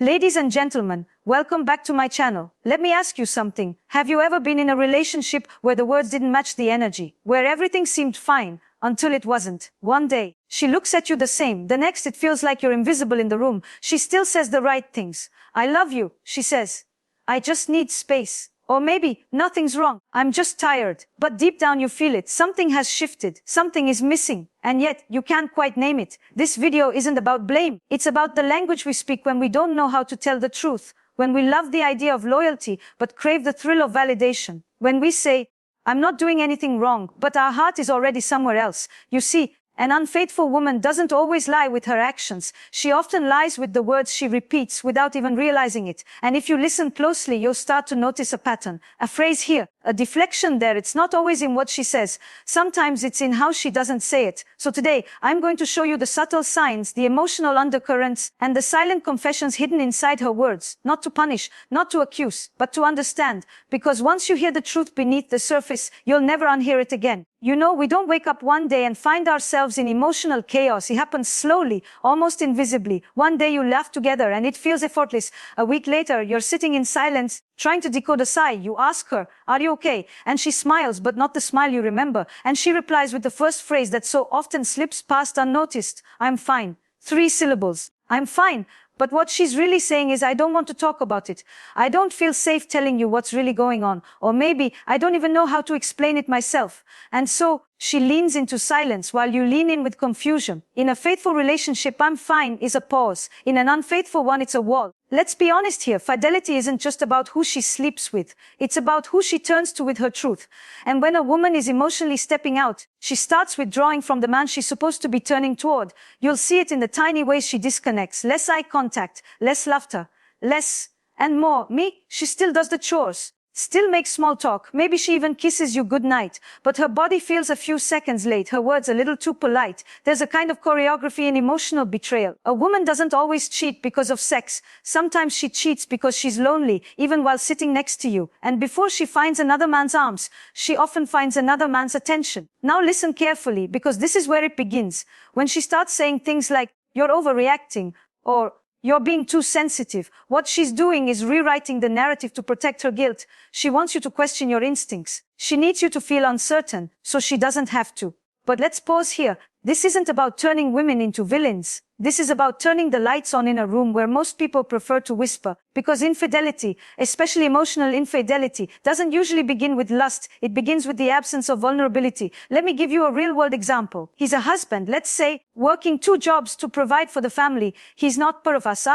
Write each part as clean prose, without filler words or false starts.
Ladies and gentlemen, welcome back to my channel. Let me ask you something. Have you ever been in a relationship where the words didn't match the energy, where everything seemed fine until it wasn't? One day, she looks at you the same. The next, it feels like you're invisible in the room. She still says the right things. I love you, she says. I just need space. Or maybe, nothing's wrong, I'm just tired. But deep down you feel it. Something has shifted. Something is missing. And yet, you can't quite name it. This video isn't about blame. It's about the language we speak when we don't know how to tell the truth. When we love the idea of loyalty, but crave the thrill of validation. When we say, I'm not doing anything wrong, but our heart is already somewhere else. You see, an unfaithful woman doesn't always lie with her actions. She often lies with the words she repeats without even realizing it. And if you listen closely, you'll start to notice a pattern. A phrase here, a deflection there. It's not always in what she says. Sometimes it's in how she doesn't say it. So today, I'm going to show you the subtle signs, the emotional undercurrents, and the silent confessions hidden inside her words. Not to punish, not to accuse, but to understand. Because once you hear the truth beneath the surface, you'll never unhear it again. You know, we don't wake up one day and find ourselves in emotional chaos. It happens slowly, almost invisibly. One day you laugh together and it feels effortless. A week later, you're sitting in silence, trying to decode a sigh. You ask her, are you okay? And she smiles, but not the smile you remember. And she replies with the first phrase that so often slips past unnoticed. I'm fine. 3 syllables. I'm fine. But what she's really saying is, I don't want to talk about it. I don't feel safe telling you what's really going on. Or maybe I don't even know how to explain it myself. And so she leans into silence while you lean in with confusion. In a faithful relationship, I'm fine is a pause. In an unfaithful one, it's a wall. Let's be honest here. Fidelity isn't just about who she sleeps with. It's about who she turns to with her truth. And when a woman is emotionally stepping out, she starts withdrawing from the man she's supposed to be turning toward. You'll see it in the tiny ways she disconnects. Less eye contact, less laughter, less and more. Me, she still does the chores. Still makes small talk. Maybe she even kisses you goodnight. But her body feels a few seconds late. Her words a little too polite. There's a kind of choreography in emotional betrayal. A woman doesn't always cheat because of sex. Sometimes she cheats because she's lonely, even while sitting next to you. And before she finds another man's arms, she often finds another man's attention. Now listen carefully, because this is where it begins. When she starts saying things like, you're overreacting, or you're being too sensitive. What she's doing is rewriting the narrative to protect her guilt. She wants you to question your instincts. She needs you to feel uncertain, so she doesn't have to. But let's pause here. This isn't about turning women into villains. This is about turning the lights on in a room where most people prefer to whisper. Because infidelity, especially emotional infidelity, doesn't usually begin with lust. It begins with the absence of vulnerability. Let me give you a real-world example. He's a husband, let's say, working 2 jobs to provide for the family. He's not part of us,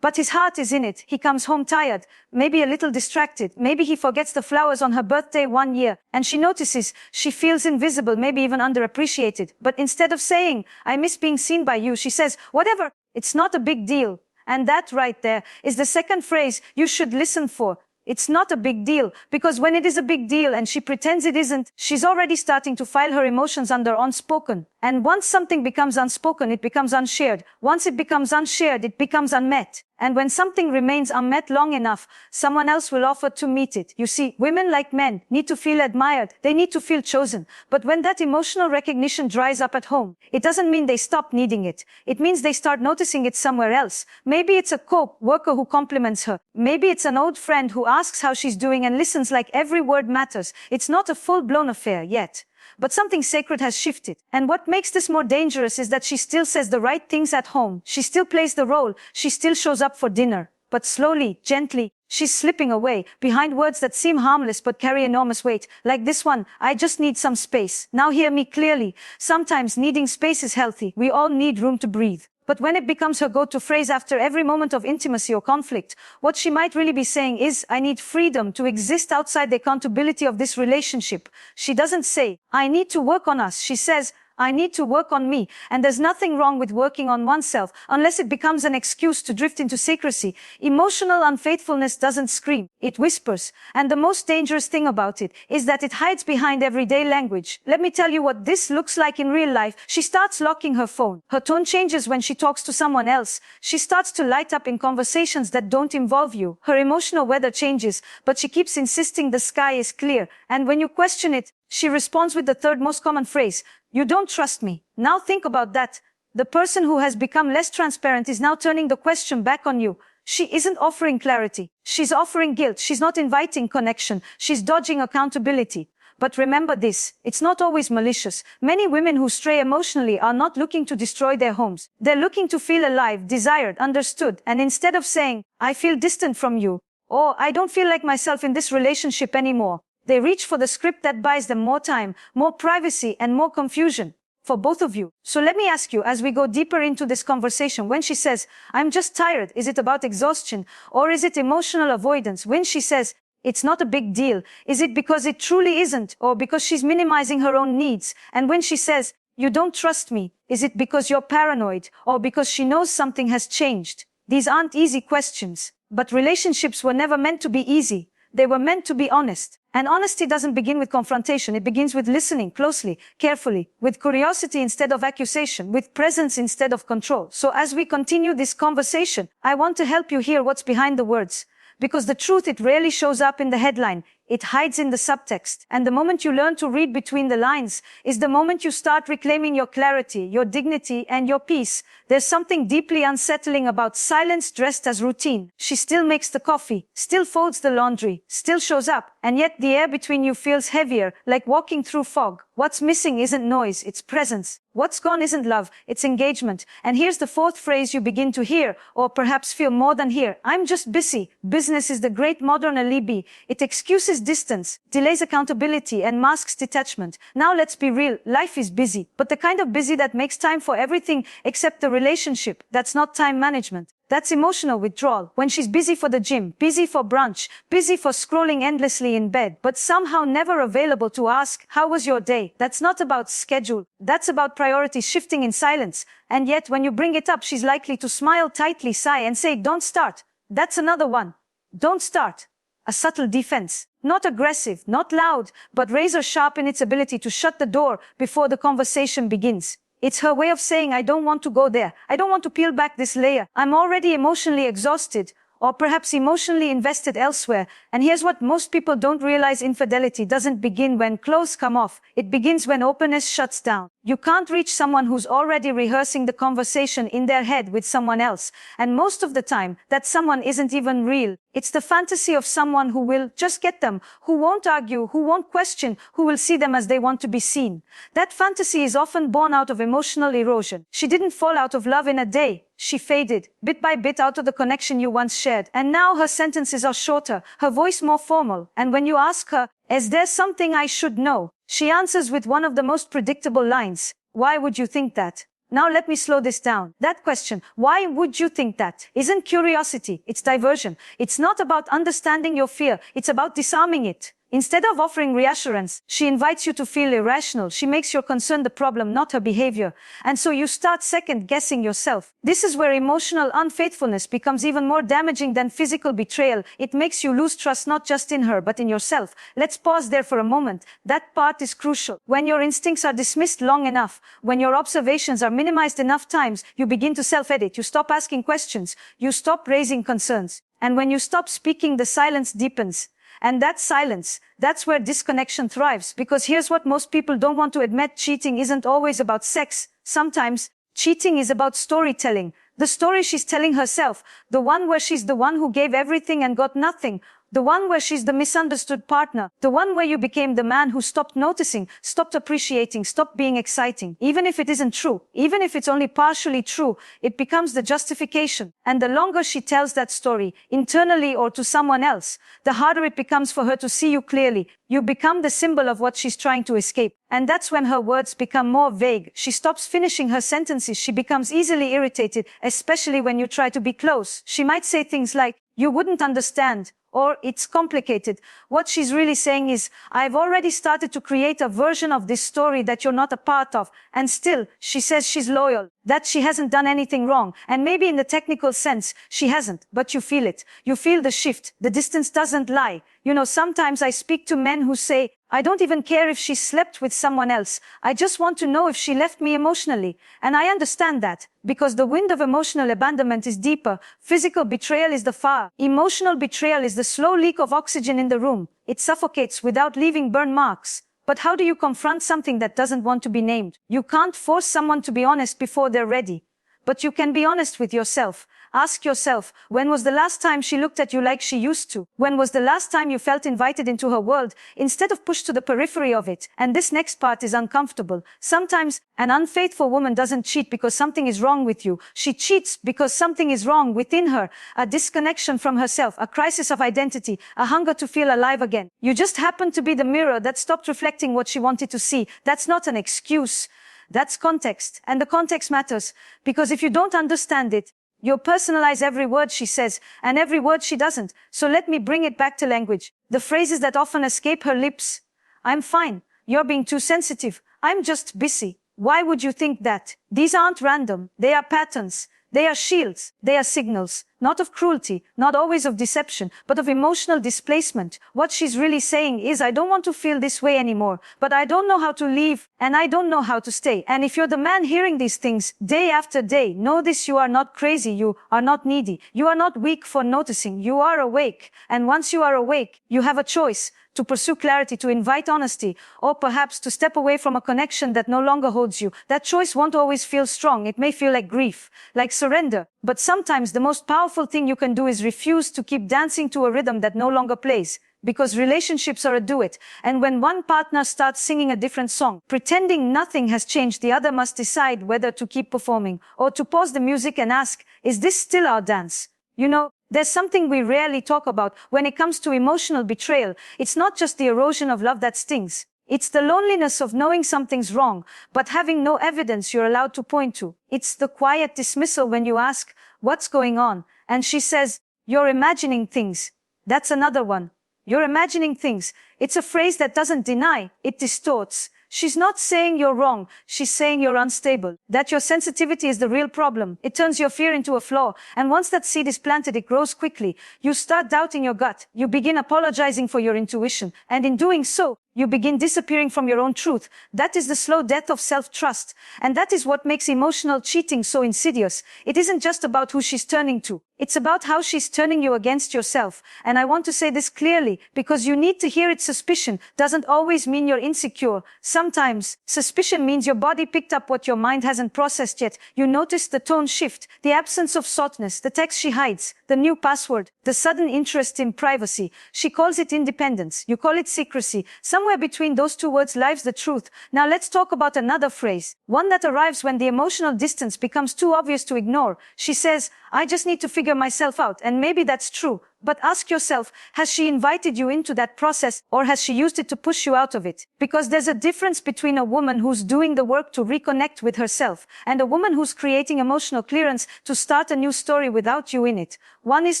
but his heart is in it. He comes home tired, maybe a little distracted. Maybe he forgets the flowers on her birthday one year. And she notices she feels invisible, maybe even underappreciated. But instead of saying, I miss being seen by you, she says, whatever, it's not a big deal. And that right there is the second phrase you should listen for. It's not a big deal, because when it is a big deal and she pretends it isn't, she's already starting to file her emotions under unspoken. And once something becomes unspoken, it becomes unshared. Once it becomes unshared, it becomes unmet. And when something remains unmet long enough, someone else will offer to meet it. You see, women like men need to feel admired. They need to feel chosen. But when that emotional recognition dries up at home, it doesn't mean they stop needing it. It means they start noticing it somewhere else. Maybe it's a co-worker who compliments her. Maybe it's an old friend who asks how she's doing and listens like every word matters. It's not a full-blown affair yet. But something sacred has shifted. And what makes this more dangerous is that she still says the right things at home. She still plays the role. She still shows up for dinner. But slowly, gently, she's slipping away behind words that seem harmless but carry enormous weight. Like this one, I just need some space. Now hear me clearly. Sometimes needing space is healthy. We all need room to breathe. But when it becomes her go-to phrase after every moment of intimacy or conflict, what she might really be saying is, I need freedom to exist outside the accountability of this relationship. She doesn't say, I need to work on us. She says, I need to work on me. And there's nothing wrong with working on oneself, unless it becomes an excuse to drift into secrecy. Emotional unfaithfulness doesn't scream. It whispers. And the most dangerous thing about it is that it hides behind everyday language. Let me tell you what this looks like in real life. She starts locking her phone. Her tone changes when she talks to someone else. She starts to light up in conversations that don't involve you. Her emotional weather changes, but she keeps insisting the sky is clear. And when you question it, she responds with the third most common phrase, you don't trust me. Now think about that. The person who has become less transparent is now turning the question back on you. She isn't offering clarity. She's offering guilt. She's not inviting connection. She's dodging accountability. But remember this, it's not always malicious. Many women who stray emotionally are not looking to destroy their homes. They're looking to feel alive, desired, understood. And instead of saying, I feel distant from you, or I don't feel like myself in this relationship anymore, they reach for the script that buys them more time, more privacy, and more confusion for both of you. So let me ask you, as we go deeper into this conversation, when she says, I'm just tired, is it about exhaustion, or is it emotional avoidance? When she says, it's not a big deal, is it because it truly isn't, or because she's minimizing her own needs? And when she says, you don't trust me, is it because you're paranoid, or because she knows something has changed? These aren't easy questions, but relationships were never meant to be easy. They were meant to be honest. And honesty doesn't begin with confrontation. It begins with listening closely, carefully, with curiosity instead of accusation, with presence instead of control. So as we continue this conversation, I want to help you hear what's behind the words. Because the truth, it rarely shows up in the headline. It hides in the subtext. And the moment you learn to read between the lines is the moment you start reclaiming your clarity, your dignity, and your peace. There's something deeply unsettling about silence dressed as routine. She still makes the coffee, still folds the laundry, still shows up, and yet the air between you feels heavier, like walking through fog. What's missing isn't noise, it's presence. What's gone isn't love, it's engagement. And here's the fourth phrase you begin to hear, or perhaps feel more than hear. I'm just busy. Business is the great modern alibi. It excuses distance, delays accountability, and masks detachment. Now let's be real, life is busy, but the kind of busy that makes time for everything except the relationship. That's not time management. That's emotional withdrawal. When she's busy for the gym, busy for brunch, busy for scrolling endlessly in bed, but somehow never available to ask, how was your day? That's not about schedule. That's about priorities shifting in silence. And yet when you bring it up, she's likely to smile tightly, sigh, and say, don't start. That's another one. Don't start. A subtle defense. Not aggressive, not loud, but razor sharp in its ability to shut the door before the conversation begins. It's her way of saying, I don't want to go there. I don't want to peel back this layer. I'm already emotionally exhausted, or perhaps emotionally invested elsewhere. And here's what most people don't realize: infidelity doesn't begin when clothes come off. It begins when openness shuts down. You can't reach someone who's already rehearsing the conversation in their head with someone else. And most of the time, that someone isn't even real. It's the fantasy of someone who will just get them, who won't argue, who won't question, who will see them as they want to be seen. That fantasy is often born out of emotional erosion. She didn't fall out of love in a day. She faded, bit by bit, out of the connection you once shared. And now her sentences are shorter, her voice more formal. And when you ask her, is there something I should know? She answers with one of the most predictable lines. Why would you think that? Now let me slow this down. That question, why would you think that, isn't curiosity, it's diversion. It's not about understanding your fear, it's about disarming it. Instead of offering reassurance, she invites you to feel irrational. She makes your concern the problem, not her behavior. And so you start second-guessing yourself. This is where emotional unfaithfulness becomes even more damaging than physical betrayal. It makes you lose trust not just in her, but in yourself. Let's pause there for a moment. That part is crucial. When your instincts are dismissed long enough, when your observations are minimized enough times, you begin to self-edit. You stop asking questions. You stop raising concerns. And when you stop speaking, the silence deepens. And that silence, that's where disconnection thrives. Because here's what most people don't want to admit: cheating isn't always about sex. Sometimes, cheating is about storytelling. The story she's telling herself. The one where she's the one who gave everything and got nothing. The one where she's the misunderstood partner. The one where you became the man who stopped noticing, stopped appreciating, stopped being exciting. Even if it isn't true, even if it's only partially true, it becomes the justification. And the longer she tells that story, internally or to someone else, the harder it becomes for her to see you clearly. You become the symbol of what she's trying to escape. And that's when her words become more vague. She stops finishing her sentences. She becomes easily irritated, especially when you try to be close. She might say things like, you wouldn't understand, or it's complicated. What she's really saying is, I've already started to create a version of this story that you're not a part of. And still, she says she's loyal, that she hasn't done anything wrong. And maybe in the technical sense, she hasn't, but you feel it. You feel the shift. The distance doesn't lie. You know, sometimes I speak to men who say, I don't even care if she slept with someone else. I just want to know if she left me emotionally. And I understand that, because the wind of emotional abandonment is deeper. Physical betrayal is the fire. Emotional betrayal is the slow leak of oxygen in the room. It suffocates without leaving burn marks. But how do you confront something that doesn't want to be named? You can't force someone to be honest before they're ready. But you can be honest with yourself. Ask yourself, when was the last time she looked at you like she used to? When was the last time you felt invited into her world instead of pushed to the periphery of it? And this next part is uncomfortable. Sometimes an unfaithful woman doesn't cheat because something is wrong with you. She cheats because something is wrong within her. A disconnection from herself, a crisis of identity, a hunger to feel alive again. You just happen to be the mirror that stopped reflecting what she wanted to see. That's not an excuse. That's context. And the context matters, because if you don't understand it, you'll personalize every word she says and every word she doesn't. So let me bring it back to language. The phrases that often escape her lips. I'm fine. You're being too sensitive. I'm just busy. Why would you think that? These aren't random. They are patterns. They are shields. They are signals. Not of cruelty, not always of deception, but of emotional displacement. What she's really saying is, I don't want to feel this way anymore, but I don't know how to leave, and I don't know how to stay. And if you're the man hearing these things day after day, know this: you are not crazy, you are not needy, you are not weak for noticing, you are awake. And once you are awake, you have a choice: to pursue clarity, to invite honesty, or perhaps to step away from a connection that no longer holds you. That choice won't always feel strong. It may feel like grief, like surrender. But sometimes the most powerful thing you can do is refuse to keep dancing to a rhythm that no longer plays. Because relationships are a duet. And when one partner starts singing a different song, pretending nothing has changed, the other must decide whether to keep performing or to pause the music and ask, is this still our dance? You know, there's something we rarely talk about when it comes to emotional betrayal. It's not just the erosion of love that stings. It's the loneliness of knowing something's wrong, but having no evidence you're allowed to point to. It's the quiet dismissal when you ask, what's going on? And she says, you're imagining things. That's another one. You're imagining things. It's a phrase that doesn't deny, it distorts. She's not saying you're wrong. She's saying you're unstable. That your sensitivity is the real problem. It turns your fear into a flaw. And once that seed is planted, it grows quickly. You start doubting your gut. You begin apologizing for your intuition. And in doing so, you begin disappearing from your own truth. That is the slow death of self-trust. And that is what makes emotional cheating so insidious. It isn't just about who she's turning to. It's about how she's turning you against yourself. And I want to say this clearly, because you need to hear it. Suspicion doesn't always mean you're insecure. Sometimes suspicion means your body picked up what your mind hasn't processed yet. You noticed the tone shift, the absence of softness, the text she hides, the new password, the sudden interest in privacy. She calls it independence. You call it secrecy. Somewhere between those two words lies the truth. Now let's talk about another phrase, one that arrives when the emotional distance becomes too obvious to ignore. She says, I just need to figure myself out. And maybe that's true. But ask yourself, has she invited you into that process, or has she used it to push you out of it? Because there's a difference between a woman who's doing the work to reconnect with herself and a woman who's creating emotional clearance to start a new story without you in it. One is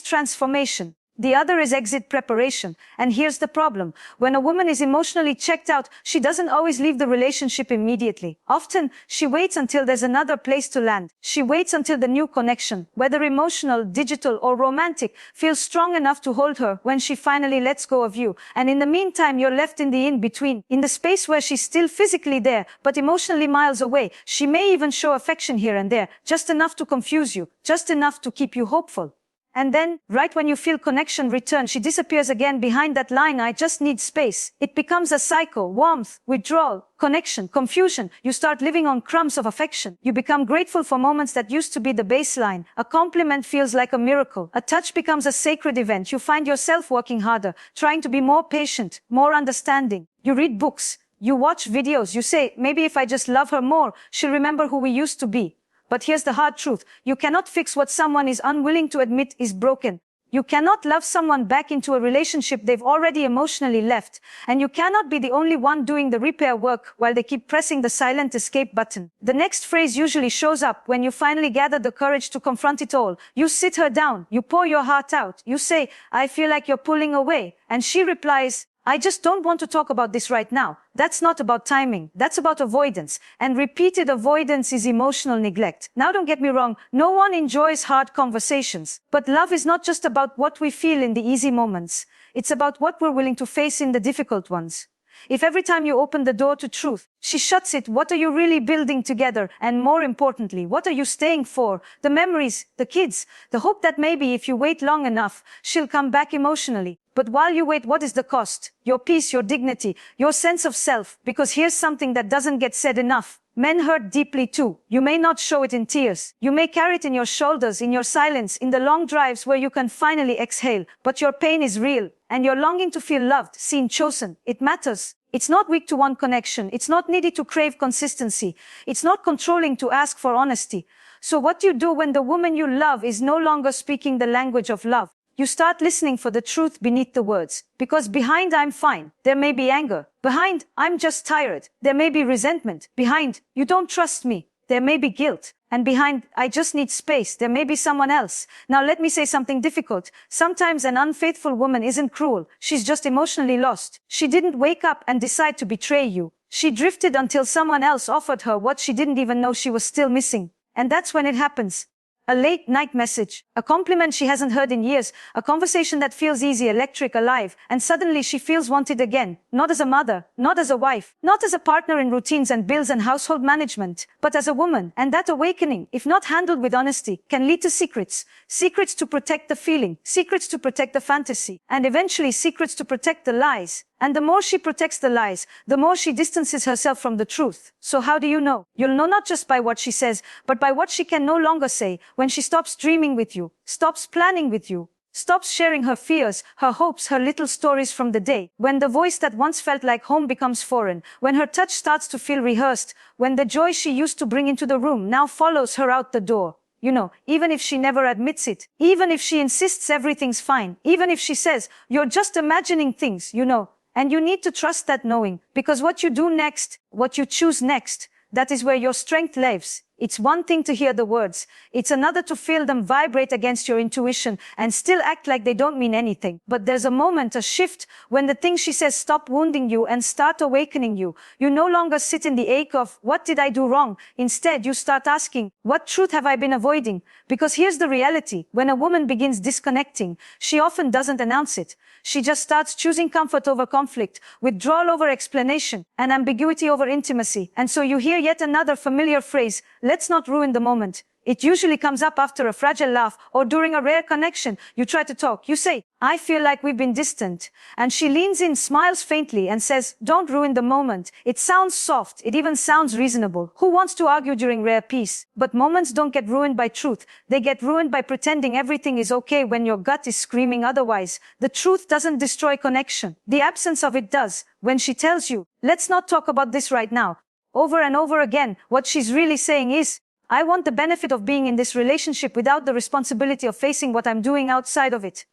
transformation. The other is exit preparation. And here's the problem. When a woman is emotionally checked out, she doesn't always leave the relationship immediately. Often, she waits until there's another place to land. She waits until the new connection, whether emotional, digital, or romantic, feels strong enough to hold her when she finally lets go of you. And in the meantime, you're left in the in-between, in the space where she's still physically there, but emotionally miles away. She may even show affection here and there, just enough to confuse you, just enough to keep you hopeful. And then, right when you feel connection return, she disappears again behind that line, I just need space. It becomes a cycle: warmth, withdrawal, connection, confusion. You start living on crumbs of affection. You become grateful for moments that used to be the baseline. A compliment feels like a miracle. A touch becomes a sacred event. You find yourself working harder, trying to be more patient, more understanding. You read books. You watch videos. You say, maybe if I just love her more, she'll remember who we used to be. But here's the hard truth. You cannot fix what someone is unwilling to admit is broken. You cannot love someone back into a relationship they've already emotionally left. And you cannot be the only one doing the repair work while they keep pressing the silent escape button. The next phrase usually shows up when you finally gather the courage to confront it all. You sit her down. You pour your heart out. You say, I feel like you're pulling away. And she replies, I just don't want to talk about this right now. That's not about timing. That's about avoidance. And repeated avoidance is emotional neglect. Now don't get me wrong. No one enjoys hard conversations. But love is not just about what we feel in the easy moments. It's about what we're willing to face in the difficult ones. If every time you open the door to truth, she shuts it, what are you really building together? And more importantly, what are you staying for? The memories, the kids, the hope that maybe if you wait long enough, she'll come back emotionally. But while you wait, what is the cost? Your peace, your dignity, your sense of self. Because here's something that doesn't get said enough. Men hurt deeply too. You may not show it in tears. You may carry it in your shoulders, in your silence, in the long drives where you can finally exhale. But your pain is real. And your longing to feel loved, seen, chosen. It matters. It's not weak to want connection. It's not needy to crave consistency. It's not controlling to ask for honesty. So what you do when the woman you love is no longer speaking the language of love? You start listening for the truth beneath the words. Because behind "I'm fine," there may be anger. Behind "I'm just tired," there may be resentment. Behind "you don't trust me," there may be guilt. And behind "I just need space," there may be someone else. Now let me say something difficult. Sometimes an unfaithful woman isn't cruel. She's just emotionally lost. She didn't wake up and decide to betray you. She drifted until someone else offered her what she didn't even know she was still missing. And that's when it happens. A late night message, a compliment she hasn't heard in years, a conversation that feels easy, electric, alive, and suddenly she feels wanted again. Not as a mother, not as a wife, not as a partner in routines and bills and household management, but as a woman. And that awakening, if not handled with honesty, can lead to secrets. Secrets to protect the feeling, secrets to protect the fantasy, and eventually secrets to protect the lies. And the more she protects the lies, the more she distances herself from the truth. So how do you know? You'll know not just by what she says, but by what she can no longer say, when she stops dreaming with you, stops planning with you, stops sharing her fears, her hopes, her little stories from the day, when the voice that once felt like home becomes foreign, when her touch starts to feel rehearsed, when the joy she used to bring into the room now follows her out the door. You know, even if she never admits it, even if she insists everything's fine, even if she says, "You're just imagining things," you know. And you need to trust that knowing, because what you do next, what you choose next, that is where your strength lives. It's one thing to hear the words. It's another to feel them vibrate against your intuition and still act like they don't mean anything. But there's a moment, a shift, when the things she says stop wounding you and start awakening you. You no longer sit in the ache of, "What did I do wrong?" Instead, you start asking, "What truth have I been avoiding?" Because here's the reality. When a woman begins disconnecting, she often doesn't announce it. She just starts choosing comfort over conflict, withdrawal over explanation, and ambiguity over intimacy. And so you hear yet another familiar phrase, "Let's not ruin the moment." It usually comes up after a fragile laugh or during a rare connection. You try to talk. You say, "I feel like we've been distant." And she leans in, smiles faintly, and says, "Don't ruin the moment." It sounds soft. It even sounds reasonable. Who wants to argue during rare peace? But moments don't get ruined by truth. They get ruined by pretending everything is okay when your gut is screaming otherwise. The truth doesn't destroy connection. The absence of it does. When she tells you, "Let's not talk about this right now," over and over again, what she's really saying is, "I want the benefit of being in this relationship without the responsibility of facing what I'm doing outside of it."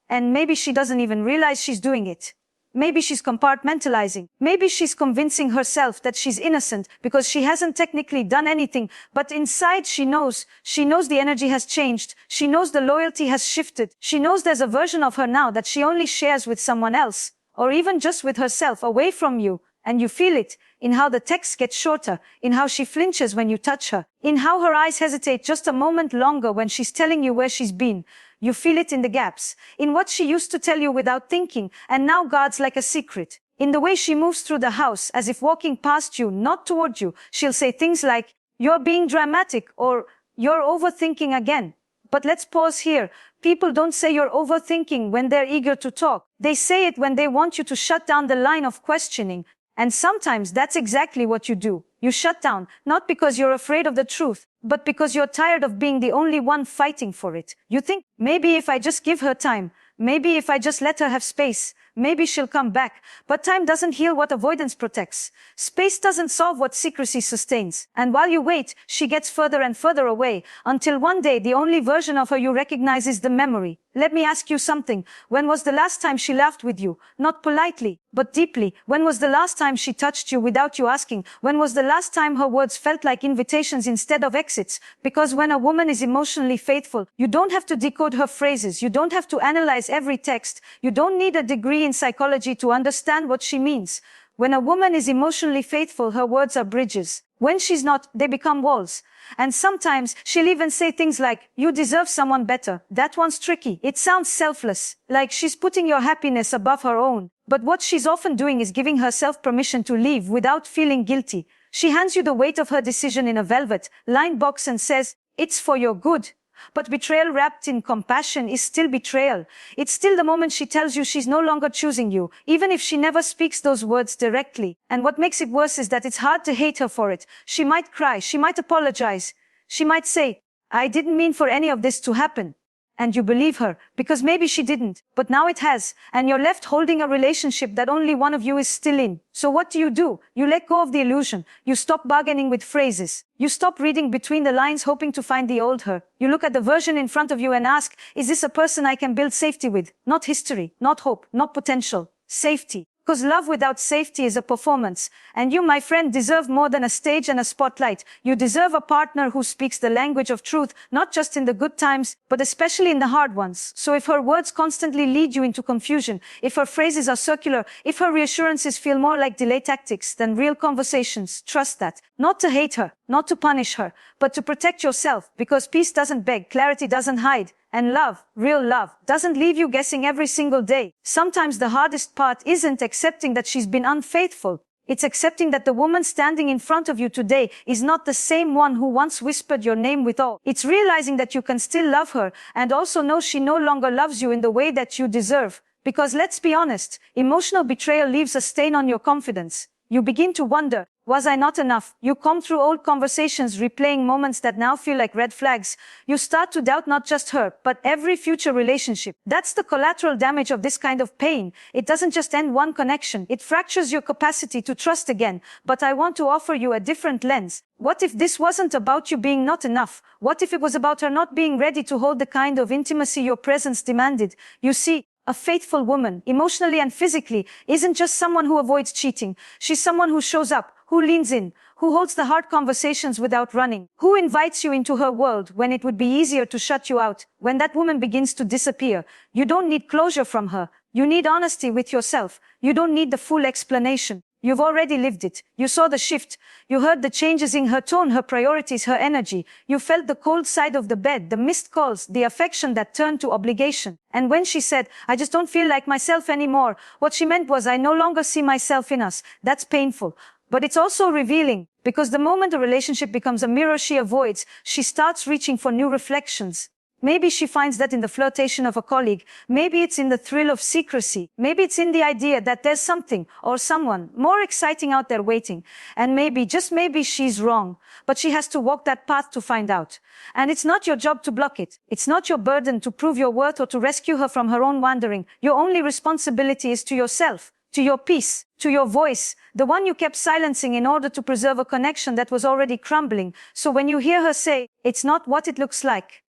And maybe she doesn't even realize she's doing it. Maybe she's compartmentalizing. Maybe she's convincing herself that she's innocent because she hasn't technically done anything, but inside she knows the energy has changed. She knows the loyalty has shifted. She knows there's a version of her now that she only shares with someone else, or even just with herself, away from you. And you feel it in how the texts get shorter, in how she flinches when you touch her, in how her eyes hesitate just a moment longer when she's telling you where she's been. You feel it in the gaps, in what she used to tell you without thinking and now guards like a secret, in the way she moves through the house as if walking past you, not toward you. She'll say things like, "You're being dramatic," or "You're overthinking again." But let's pause here. People don't say you're overthinking when they're eager to talk. They say it when they want you to shut down the line of questioning. And sometimes that's exactly what you do. You shut down, not because you're afraid of the truth, but because you're tired of being the only one fighting for it. You think, maybe if I just give her time, maybe if I just let her have space, maybe she'll come back. But time doesn't heal what avoidance protects. Space doesn't solve what secrecy sustains. And while you wait, she gets further and further away, until one day the only version of her you recognize is the memory. Let me ask you something. When was the last time she laughed with you? Not politely, but deeply. When was the last time she touched you without you asking? When was the last time her words felt like invitations instead of exits? Because when a woman is emotionally faithful, you don't have to decode her phrases. You don't have to analyze every text. You don't need a degree in psychology to understand what she means. When a woman is emotionally faithful, her words are bridges. When she's not, they become walls. And sometimes she'll even say things like, you deserve someone better. That one's tricky. It sounds selfless, like she's putting your happiness above her own. But what she's often doing is giving herself permission to leave without feeling guilty. She hands you the weight of her decision in a velvet-lined box and says, it's for your good. But betrayal wrapped in compassion is still betrayal. It's still the moment she tells you she's no longer choosing you, even if she never speaks those words directly. And what makes it worse is that it's hard to hate her for it. She might cry, she might apologize, she might say, I didn't mean for any of this to happen. And you believe her, because maybe she didn't, but now it has, and you're left holding a relationship that only one of you is still in. So what do? You let go of the illusion. You stop bargaining with phrases. You stop reading between the lines hoping to find the old her. You look at the version in front of you and ask, is this a person I can build safety with? Not history, not hope, not potential. Safety. Because love without safety is a performance. And you, my friend, deserve more than a stage and a spotlight. You deserve a partner who speaks the language of truth, not just in the good times, but especially in the hard ones. So if her words constantly lead you into confusion, if her phrases are circular, if her reassurances feel more like delay tactics than real conversations, trust that. Not to hate her, not to punish her, but to protect yourself, because peace doesn't beg, clarity doesn't hide. And love, real love, doesn't leave you guessing every single day. Sometimes the hardest part isn't accepting that she's been unfaithful. It's accepting that the woman standing in front of you today is not the same one who once whispered your name with awe. It's realizing that you can still love her and also know she no longer loves you in the way that you deserve. Because let's be honest, emotional betrayal leaves a stain on your confidence. You begin to wonder, was I not enough? You comb through old conversations, replaying moments that now feel like red flags. You start to doubt not just her, but every future relationship. That's the collateral damage of this kind of pain. It doesn't just end one connection. It fractures your capacity to trust again. But I want to offer you a different lens. What if this wasn't about you being not enough? What if it was about her not being ready to hold the kind of intimacy your presence demanded? You see, a faithful woman, emotionally and physically, isn't just someone who avoids cheating. She's someone who shows up, who leans in, who holds the hard conversations without running, who invites you into her world when it would be easier to shut you out. When that woman begins to disappear, you don't need closure from her. You need honesty with yourself. You don't need the full explanation. You've already lived it. You saw the shift. You heard the changes in her tone, her priorities, her energy. You felt the cold side of the bed, the missed calls, the affection that turned to obligation. And when she said, I just don't feel like myself anymore, what she meant was, I no longer see myself in us. That's painful. But it's also revealing, because the moment a relationship becomes a mirror she avoids, she starts reaching for new reflections. Maybe she finds that in the flirtation of a colleague. Maybe it's in the thrill of secrecy. Maybe it's in the idea that there's something or someone more exciting out there waiting. And maybe, just maybe, she's wrong. But she has to walk that path to find out. And it's not your job to block it. It's not your burden to prove your worth or to rescue her from her own wandering. Your only responsibility is to yourself, to your peace, to your voice, the one you kept silencing in order to preserve a connection that was already crumbling. So when you hear her say, it's not what it looks like,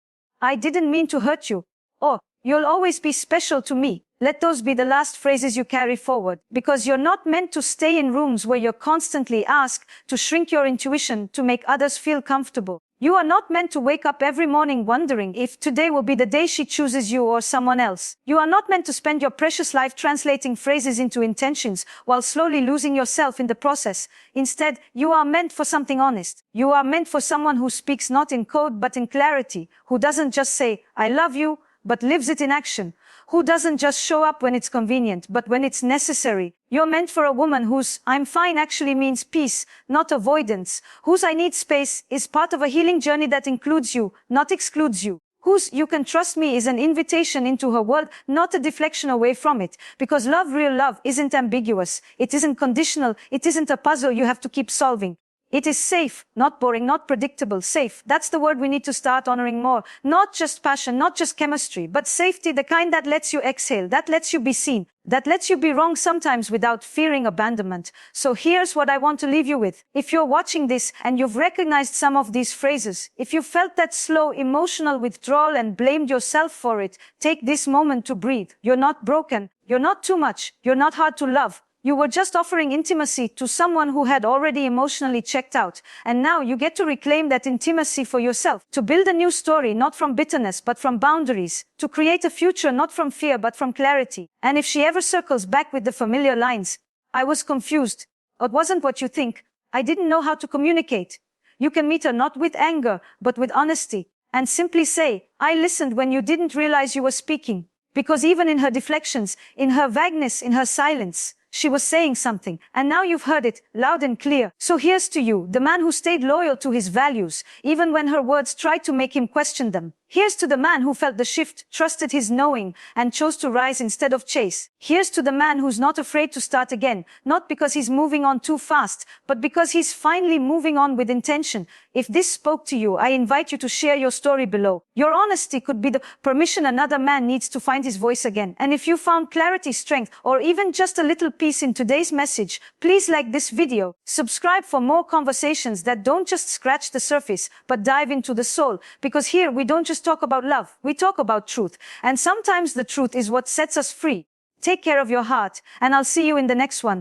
I didn't mean to hurt you, or you'll always be special to me, let those be the last phrases you carry forward, because you're not meant to stay in rooms where you're constantly asked to shrink your intuition to make others feel comfortable. You are not meant to wake up every morning wondering if today will be the day she chooses you or someone else. You are not meant to spend your precious life translating phrases into intentions while slowly losing yourself in the process. Instead, you are meant for something honest. You are meant for someone who speaks not in code but in clarity, who doesn't just say, I love you, but lives it in action, who doesn't just show up when it's convenient, but when it's necessary. You're meant for a woman whose I'm fine actually means peace, not avoidance, whose I need space is part of a healing journey that includes you, not excludes you, whose you can trust me is an invitation into her world, not a deflection away from it, because love, real love, isn't ambiguous, it isn't conditional, it isn't a puzzle you have to keep solving. It is safe, not boring, not predictable, safe. That's the word we need to start honoring more. Not just passion, not just chemistry, but safety, the kind that lets you exhale, that lets you be seen, that lets you be wrong sometimes without fearing abandonment. So here's what I want to leave you with. If you're watching this and you've recognized some of these phrases, if you felt that slow emotional withdrawal and blamed yourself for it, take this moment to breathe. You're not broken. You're not too much. You're not hard to love. You were just offering intimacy to someone who had already emotionally checked out. And now you get to reclaim that intimacy for yourself, to build a new story, not from bitterness, but from boundaries, to create a future, not from fear, but from clarity. And if she ever circles back with the familiar lines, I was confused. It wasn't what you think. I didn't know how to communicate. You can meet her not with anger, but with honesty, and simply say, I listened when you didn't realize you were speaking. Because even in her deflections, in her vagueness, in her silence, she was saying something, and now you've heard it, loud and clear. So here's to you, the man who stayed loyal to his values, even when her words tried to make him question them. Here's to the man who felt the shift, trusted his knowing, and chose to rise instead of chase. Here's to the man who's not afraid to start again, not because he's moving on too fast, but because he's finally moving on with intention. If this spoke to you, I invite you to share your story below. Your honesty could be the permission another man needs to find his voice again. And if you found clarity, strength, or even just a little peace in today's message, please like this video, subscribe for more conversations that don't just scratch the surface, but dive into the soul, because here we don't just talk about love, we talk about truth. And sometimes the truth is what sets us free. Take care of your heart, and I'll see you in the next one.